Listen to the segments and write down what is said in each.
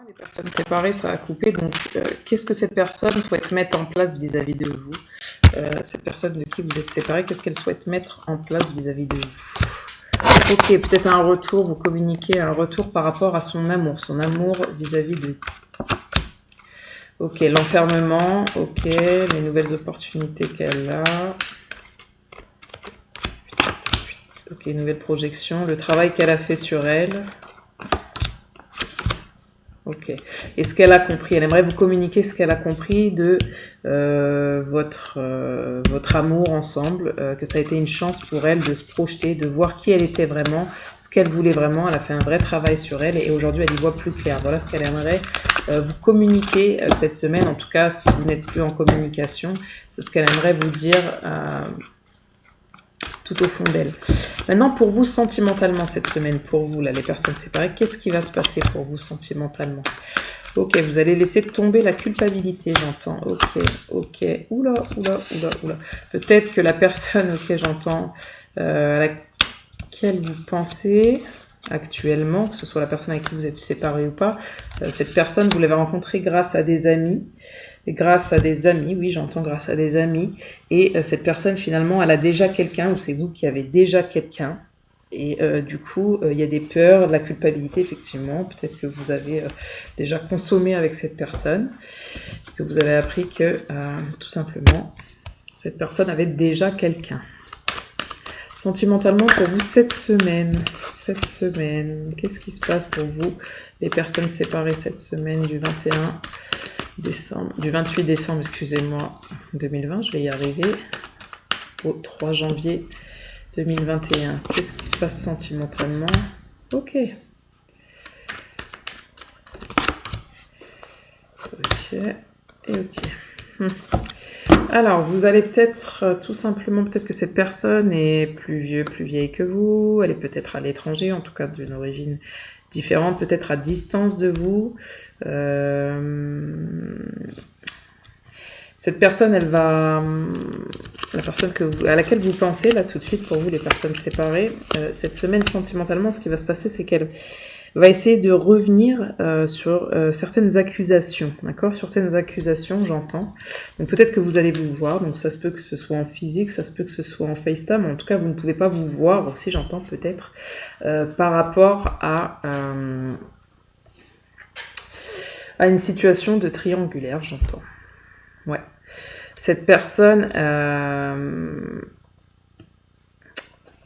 les personnes séparées, ça a coupé. Donc, qu'est-ce que cette personne souhaite mettre en place vis-à-vis de vous? Cette personne de qui vous êtes séparés, qu'est-ce qu'elle souhaite mettre en place vis-à-vis de vous? Ok, peut-être un retour, vous communiquez un retour par rapport à son amour vis-à-vis de... Ok, l'enfermement, ok, les nouvelles opportunités qu'elle a. Ok, nouvelle projection, le travail qu'elle a fait sur elle. Ok. Et ce qu'elle a compris, elle aimerait vous communiquer ce qu'elle a compris de votre amour ensemble, que ça a été une chance pour elle de se projeter, de voir qui elle était vraiment, ce qu'elle voulait vraiment. Elle a fait un vrai travail sur elle et aujourd'hui elle y voit plus clair. Voilà ce qu'elle aimerait vous communiquer cette semaine. En tout cas, si vous n'êtes plus en communication, c'est ce qu'elle aimerait vous dire tout au fond d'elle. Maintenant, pour vous, sentimentalement, cette semaine, pour vous, là, les personnes séparées, qu'est-ce qui va se passer pour vous, sentimentalement? Ok, vous allez laisser tomber la culpabilité, j'entends. Ok. Oula. Peut-être que la personne, ok, j'entends, à laquelle vous pensez actuellement, que ce soit la personne avec qui vous êtes séparés ou pas, cette personne, vous l'avez rencontrée grâce à des amis. Oui, j'entends grâce à des amis. Et cette personne, finalement, elle a déjà quelqu'un, ou c'est vous qui avez déjà quelqu'un. Et du coup, il y a des peurs, de la culpabilité, effectivement. Peut-être que vous avez déjà consommé avec cette personne, que vous avez appris que, tout simplement, cette personne avait déjà quelqu'un. Sentimentalement, pour vous, cette semaine, qu'est-ce qui se passe pour vous, les personnes séparées cette semaine du 28 décembre, excusez-moi, 2020, je vais y arriver, au 3 janvier 2021. Qu'est-ce qui se passe sentimentalement? Ok. Alors, vous allez peut-être, tout simplement, peut-être que cette personne est plus vieille que vous, elle est peut-être à l'étranger, en tout cas d'une origine différente, peut-être à distance de vous. Cette personne, la personne à laquelle vous pensez, là tout de suite pour vous, les personnes séparées, cette semaine sentimentalement, ce qui va se passer, c'est qu'elle va essayer de revenir sur certaines accusations, d'accord? Certaines accusations, j'entends. Donc peut-être que vous allez vous voir, donc ça se peut que ce soit en physique, ça se peut que ce soit en FaceTime, en tout cas vous ne pouvez pas vous voir aussi, j'entends peut-être, par rapport à une situation de triangulaire, j'entends. Ouais. Cette personne,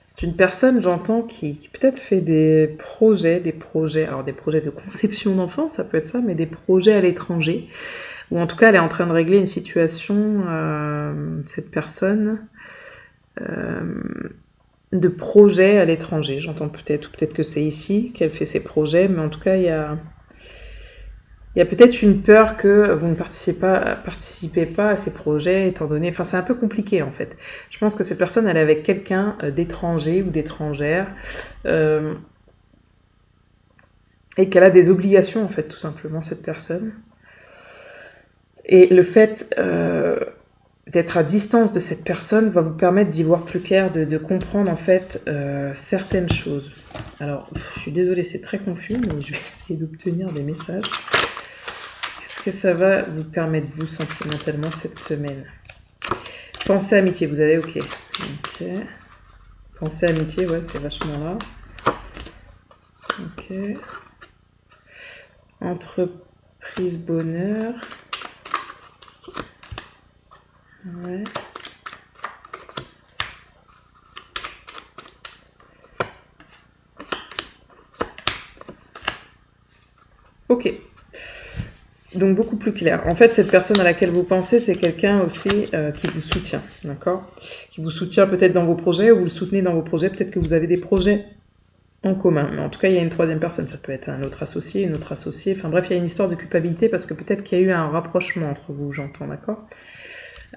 c'est une personne, j'entends, qui peut-être fait des projets, alors des projets de conception d'enfants, ça peut être ça, mais des projets à l'étranger, ou en tout cas elle est en train de régler une situation, cette personne, de projets à l'étranger, j'entends peut-être, ou peut-être que c'est ici qu'elle fait ses projets, mais en tout cas il y a peut-être une peur que vous ne participez pas à ces projets, étant donné... Enfin, c'est un peu compliqué, en fait. Je pense que cette personne, elle est avec quelqu'un d'étranger ou d'étrangère, et qu'elle a des obligations, en fait, tout simplement, cette personne. Et le fait d'être à distance de cette personne va vous permettre d'y voir plus clair, de comprendre, en fait, certaines choses. Alors, je suis désolée, c'est très confus, mais je vais essayer d'obtenir des messages. Qu'est-ce que ça va vous permettre, vous, sentimentalement, cette semaine? Pensée amitié, vous avez ok. Pensée amitié, ouais, c'est vachement là. Ok. Entreprise bonheur. Ouais. Ok. Donc beaucoup plus clair. En fait, cette personne à laquelle vous pensez, c'est quelqu'un aussi qui vous soutient, d'accord? Qui vous soutient peut-être dans vos projets, ou vous le soutenez dans vos projets. Peut-être que vous avez des projets en commun. Mais en tout cas, il y a une troisième personne. Ça peut être un autre associé, une autre associée. Enfin bref, il y a une histoire de culpabilité parce que peut-être qu'il y a eu un rapprochement entre vous, j'entends, d'accord?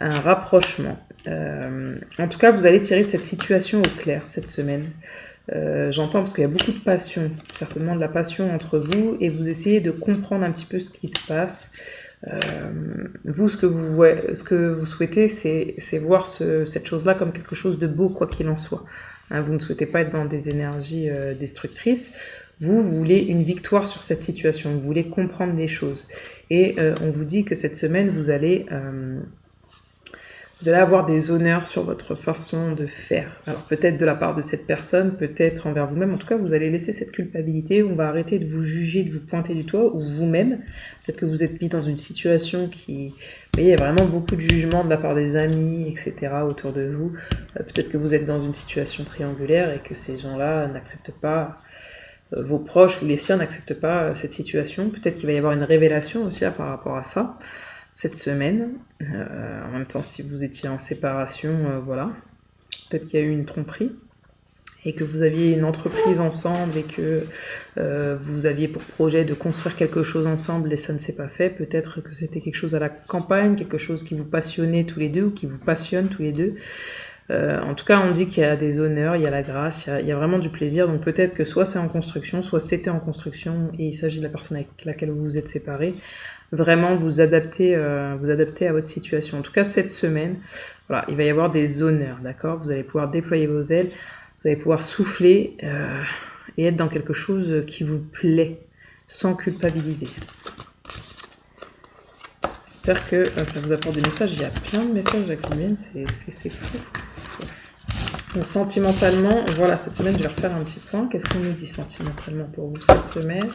Un rapprochement. En tout cas, vous allez tirer cette situation au clair cette semaine. J'entends parce qu'il y a beaucoup de passion, certainement de la passion entre vous, et vous essayez de comprendre un petit peu ce qui se passe. Vous, ce que vous souhaitez, c'est voir cette chose-là comme quelque chose de beau, quoi qu'il en soit. hein, vous ne souhaitez pas être dans des énergies destructrices. Vous voulez une victoire sur cette situation, vous voulez comprendre des choses. Et on vous dit que cette semaine, vous allez avoir des honneurs sur votre façon de faire. Alors peut-être de la part de cette personne, peut-être envers vous-même. En tout cas, vous allez laisser cette culpabilité. On va arrêter de vous juger, de vous pointer du doigt, ou vous-même. Peut-être que vous êtes mis dans une situation qui... Vous voyez, il y a vraiment beaucoup de jugement de la part des amis, etc. autour de vous. Peut-être que vous êtes dans une situation triangulaire et que ces gens-là n'acceptent pas... Vos proches ou les siens n'acceptent pas cette situation. Peut-être qu'il va y avoir une révélation aussi par rapport à ça. Cette semaine, en même temps si vous étiez en séparation, voilà, peut-être qu'il y a eu une tromperie et que vous aviez une entreprise ensemble et que vous aviez pour projet de construire quelque chose ensemble et ça ne s'est pas fait. Peut-être que c'était quelque chose à la campagne, quelque chose qui vous passionnait tous les deux ou qui vous passionne tous les deux. En tout cas, on dit qu'il y a des honneurs, il y a la grâce, il y a vraiment du plaisir. Donc peut-être que soit c'est en construction, soit c'était en construction et il s'agit de la personne avec laquelle vous vous êtes séparés. Vraiment vous adapter à votre situation. En tout cas, cette semaine, voilà, il va y avoir des honneurs, d'accord? Vous allez pouvoir déployer vos ailes, vous allez pouvoir souffler et être dans quelque chose qui vous plaît, sans culpabiliser. J'espère que ça vous apporte des messages. Il y a plein de messages qui viennent, c'est fou. Donc sentimentalement, voilà, cette semaine, je vais refaire un petit point. Qu'est-ce qu'on nous dit sentimentalement pour vous cette semaine?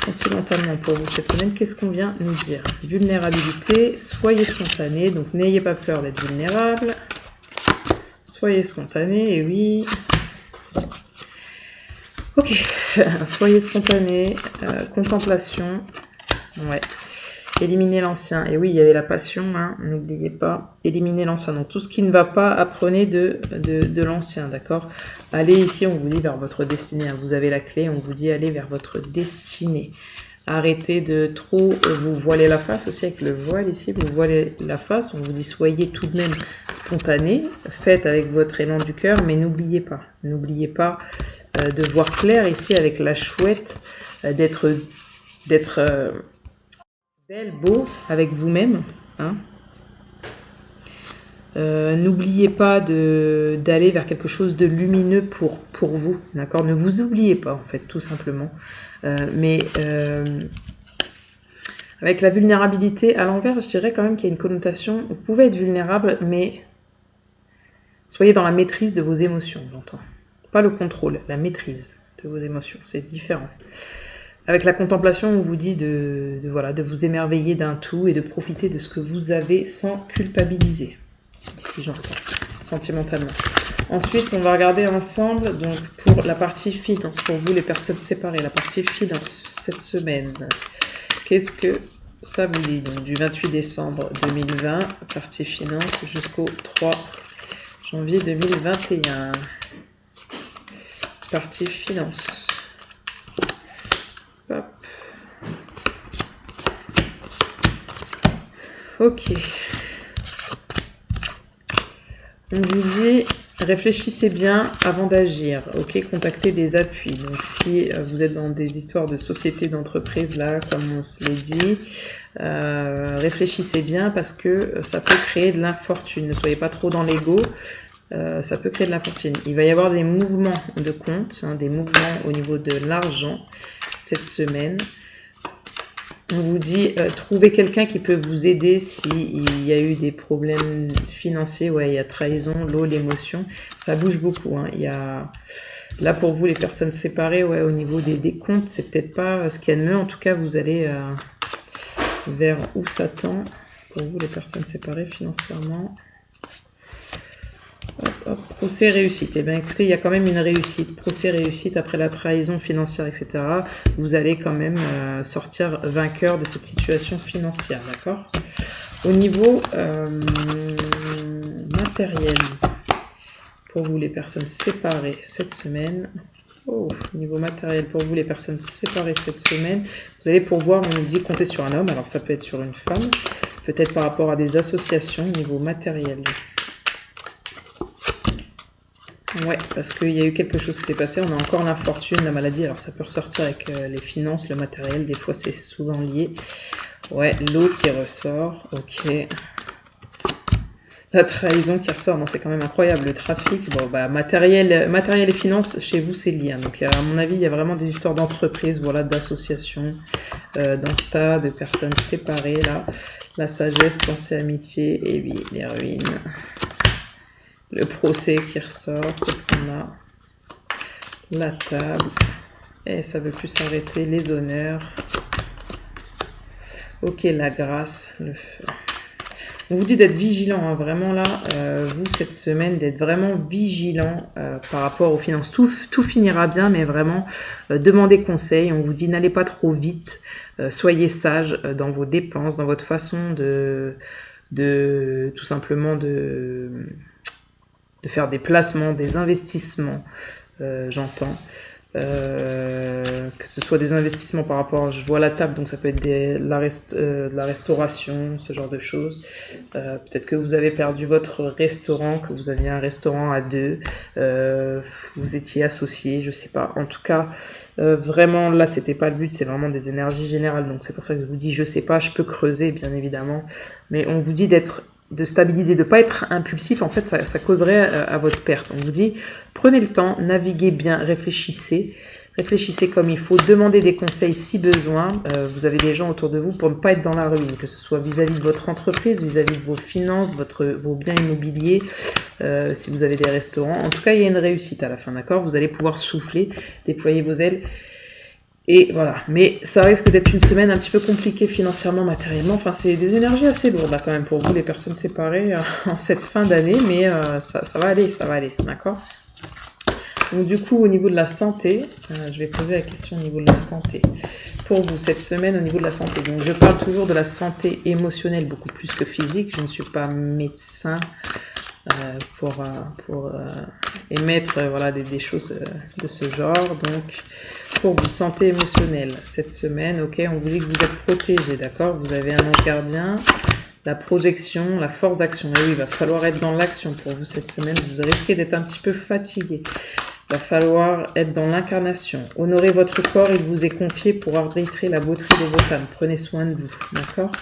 Sentimentalement pour vous cette semaine, qu'est-ce qu'on vient nous dire? Vulnérabilité, soyez spontané, donc n'ayez pas peur d'être vulnérable. Soyez spontané, et oui. Ok, soyez spontané, contemplation, ouais. Éliminez l'ancien, et oui, il y avait la passion, hein, n'oubliez pas, éliminez l'ancien. Donc tout ce qui ne va pas, apprenez de l'ancien, d'accord? Allez ici, on vous dit vers votre destinée, hein. Vous avez la clé, on vous dit allez vers votre destinée. Arrêtez de trop vous voiler la face aussi avec le voile ici, vous voilez la face, on vous dit soyez tout de même spontané, faites avec votre élan du cœur, mais n'oubliez pas de voir clair ici avec la chouette, d'être belle, beau avec vous-même, hein. N'oubliez pas d'aller vers quelque chose de lumineux pour vous, d'accord? Ne vous oubliez pas, en fait, tout simplement. Mais avec la vulnérabilité à l'envers, je dirais quand même qu'il y a une connotation. Vous pouvez être vulnérable, mais soyez dans la maîtrise de vos émotions, j'entends. Pas le contrôle, la maîtrise de vos émotions, c'est différent. Avec la contemplation, on vous dit de vous émerveiller d'un tout et de profiter de ce que vous avez sans culpabiliser. Ici, j'entends, sentimentalement. Ensuite, on va regarder ensemble donc pour la partie finance, pour vous les personnes séparées, la partie finance cette semaine. Qu'est-ce que ça vous dit? Donc du 28 décembre 2020, partie finance, jusqu'au 3 janvier 2021. Partie finance. Hop. Ok. On vous dit, réfléchissez bien avant d'agir. Ok, contactez des appuis. Donc si vous êtes dans des histoires de société, d'entreprise, là, comme on se l'est dit, réfléchissez bien parce que ça peut créer de l'infortune. Ne soyez pas trop dans l'ego. Ça peut créer de l'infortune. Il va y avoir des mouvements de compte, hein, des mouvements au niveau de l'argent cette semaine. On vous dit, trouvez quelqu'un qui peut vous aider s'il y a eu des problèmes financiers. Ouais, il y a trahison, l'eau, l'émotion. Ça bouge beaucoup. Hein. Il y a... Là, pour vous, les personnes séparées, ouais, au niveau des comptes, c'est peut-être pas ce qu'il y a de mieux. En tout cas, vous allez vers où ça tend. Pour vous, les personnes séparées financièrement. Hop, hop, procès réussite. Eh bien, écoutez, il y a quand même une réussite. Procès réussite après la trahison financière, etc. Vous allez quand même sortir vainqueur de cette situation financière, d'accord? Au niveau matériel, pour vous les personnes séparées cette semaine. Oh, au niveau matériel, pour vous les personnes séparées cette semaine, vous allez pouvoir, on nous dit, compter sur un homme. Alors, ça peut être sur une femme, peut-être par rapport à des associations au niveau matériel. Ouais, parce qu'il y a eu quelque chose qui s'est passé. On a encore l'infortune, la maladie. Alors ça peut ressortir avec les finances, le matériel. Des fois, c'est souvent lié. Ouais, l'eau qui ressort. Ok. La trahison qui ressort, non, c'est quand même incroyable. Le trafic, bon, bah, matériel et finances, chez vous, c'est lié. Donc, à mon avis, il y a vraiment des histoires d'entreprise, voilà, d'associations, d'insta, de personnes séparées, là. La sagesse, pensée, amitié, et oui, les ruines. Le procès qui ressort, qu'est-ce qu'on a? La table, et ça veut plus s'arrêter, les honneurs. Ok, la grâce, le feu. On vous dit d'être vigilant, hein, vraiment là, vous cette semaine, d'être vraiment vigilant par rapport aux finances. Tout finira bien, mais vraiment, demandez conseil. On vous dit n'allez pas trop vite, soyez sage dans vos dépenses, dans votre façon de tout simplement de faire des placements, des investissements, j'entends. Que ce soit des investissements par rapport, je vois la table, donc ça peut être la restauration, ce genre de choses. Peut-être que vous avez perdu votre restaurant, que vous aviez un restaurant à deux, vous étiez associés, je sais pas. En tout cas, vraiment là, c'était pas le but, c'est vraiment des énergies générales. Donc c'est pour ça que je vous dis, je sais pas, je peux creuser bien évidemment, mais on vous dit de stabiliser, de ne pas être impulsif, en fait, ça causerait à votre perte. On vous dit, prenez le temps, naviguez bien, réfléchissez comme il faut, demandez des conseils si besoin. Vous avez des gens autour de vous pour ne pas être dans la ruine, que ce soit vis-à-vis de votre entreprise, vis-à-vis de vos finances, vos biens immobiliers, si vous avez des restaurants. En tout cas, il y a une réussite à la fin, d'accord? Vous allez pouvoir souffler, déployer vos ailes. Et voilà, mais ça risque d'être une semaine un petit peu compliquée financièrement, matériellement. Enfin, c'est des énergies assez lourdes là quand même pour vous, les personnes séparées en cette fin d'année, mais ça va aller, d'accord? Donc du coup, au niveau de la santé, je vais poser la question au niveau de la santé. Pour vous, cette semaine, au niveau de la santé, donc je parle toujours de la santé émotionnelle, beaucoup plus que physique. Je ne suis pas médecin pour émettre voilà, des choses de ce genre. Donc, pour vous, santé émotionnelle, cette semaine, ok, on vous dit que vous êtes protégé, d'accord? Vous avez un ange gardien, la projection, la force d'action. Et oui, il va falloir être dans l'action pour vous cette semaine. Vous risquez d'être un petit peu fatigué. Il va falloir être dans l'incarnation. Honorez votre corps, il vous est confié pour arbitrer la beauté de votre âme. Prenez soin de vous, d'accord?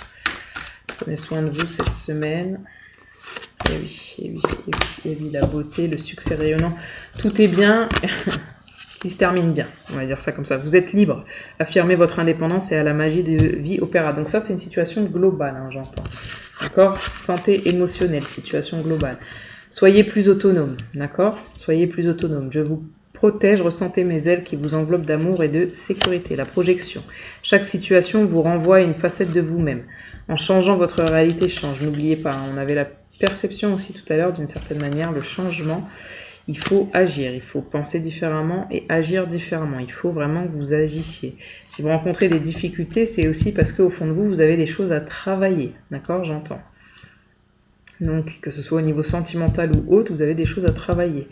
Prenez soin de vous cette semaine. Et oui, la beauté, le succès rayonnant, tout est bien, qui se termine bien, on va dire ça comme ça. Vous êtes libre, affirmez votre indépendance et à la magie de vie opéra. Donc ça, c'est une situation globale, hein, j'entends. D'accord? Santé émotionnelle, situation globale. Soyez plus autonome, d'accord? Soyez plus autonome. Je vous protège, ressentez mes ailes qui vous enveloppent d'amour et de sécurité. La projection. Chaque situation vous renvoie à une facette de vous-même. En changeant, votre réalité change. N'oubliez pas, on avait la perception aussi tout à l'heure, d'une certaine manière, le changement. Il faut agir, il faut penser différemment et agir différemment. Il faut vraiment que vous agissiez. Si vous rencontrez des difficultés, c'est aussi parce qu'au fond de vous, vous avez des choses à travailler. D'accord? J'entends. Donc, que ce soit au niveau sentimental ou autre, vous avez des choses à travailler.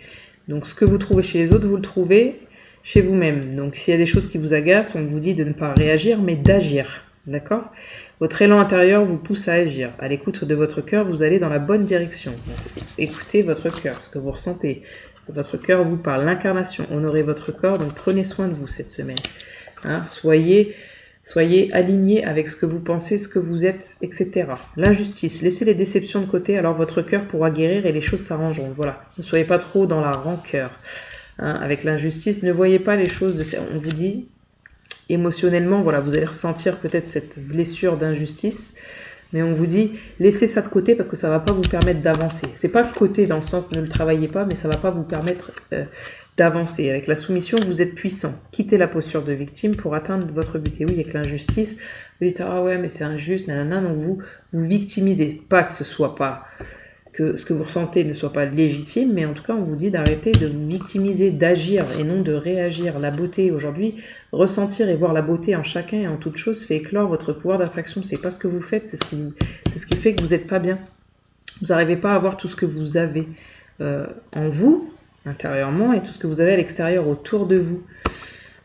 Donc, ce que vous trouvez chez les autres, vous le trouvez chez vous-même. Donc, s'il y a des choses qui vous agacent, on vous dit de ne pas réagir, mais d'agir. D'accord? Votre élan intérieur vous pousse à agir. À l'écoute de votre cœur, vous allez dans la bonne direction. Donc, écoutez votre cœur, ce que vous ressentez. Votre cœur vous parle. L'incarnation, honorez votre corps, donc prenez soin de vous cette semaine. Hein? Soyez alignés avec ce que vous pensez, ce que vous êtes, etc. L'injustice, laissez les déceptions de côté, alors votre cœur pourra guérir et les choses s'arrangeront. Voilà. Ne soyez pas trop dans la rancœur. Hein? Avec l'injustice, ne voyez pas les choses on vous dit émotionnellement, voilà, vous allez ressentir peut-être cette blessure d'injustice, mais on vous dit, laissez ça de côté parce que ça ne va pas vous permettre d'avancer. C'est pas de côté dans le sens ne le travaillez pas, mais ça ne va pas vous permettre d'avancer. Avec la soumission, vous êtes puissant. Quittez la posture de victime pour atteindre votre but. Et oui, avec l'injustice, vous dites, ah ouais, mais c'est injuste, nanana, donc vous victimisez. Pas que ce soit pas... que ce que vous ressentez ne soit pas légitime, mais en tout cas, on vous dit d'arrêter de vous victimiser, d'agir et non de réagir. La beauté, aujourd'hui, ressentir et voir la beauté en chacun et en toute chose fait éclore votre pouvoir d'attraction. C'est pas ce que vous faites, c'est ce qui fait que vous n'êtes pas bien. Vous n'arrivez pas à voir tout ce que vous avez en vous, intérieurement, et tout ce que vous avez à l'extérieur, autour de vous.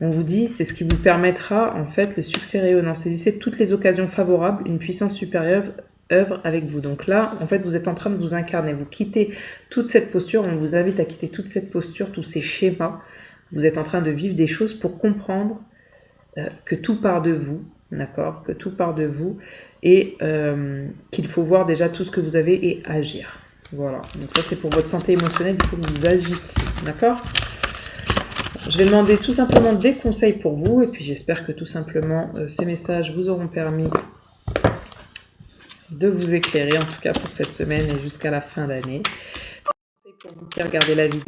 On vous dit, c'est ce qui vous permettra, en fait, le succès rayonnant. Saisissez toutes les occasions favorables, une puissance supérieure œuvre avec vous. Donc là, en fait, vous êtes en train de vous incarner. Vous quittez toute cette posture. On vous invite à quitter toute cette posture, tous ces schémas. Vous êtes en train de vivre des choses pour comprendre que tout part de vous, d'accord? Que tout part de vous et qu'il faut voir déjà tout ce que vous avez et agir. Voilà, donc ça c'est pour votre santé émotionnelle, il faut que vous agissiez, d'accord? Je vais demander tout simplement des conseils pour vous, et puis j'espère que tout simplement ces messages vous auront permis de vous éclairer, en tout cas pour cette semaine et jusqu'à la fin d'année. Pour vous qui regardez la vidéo.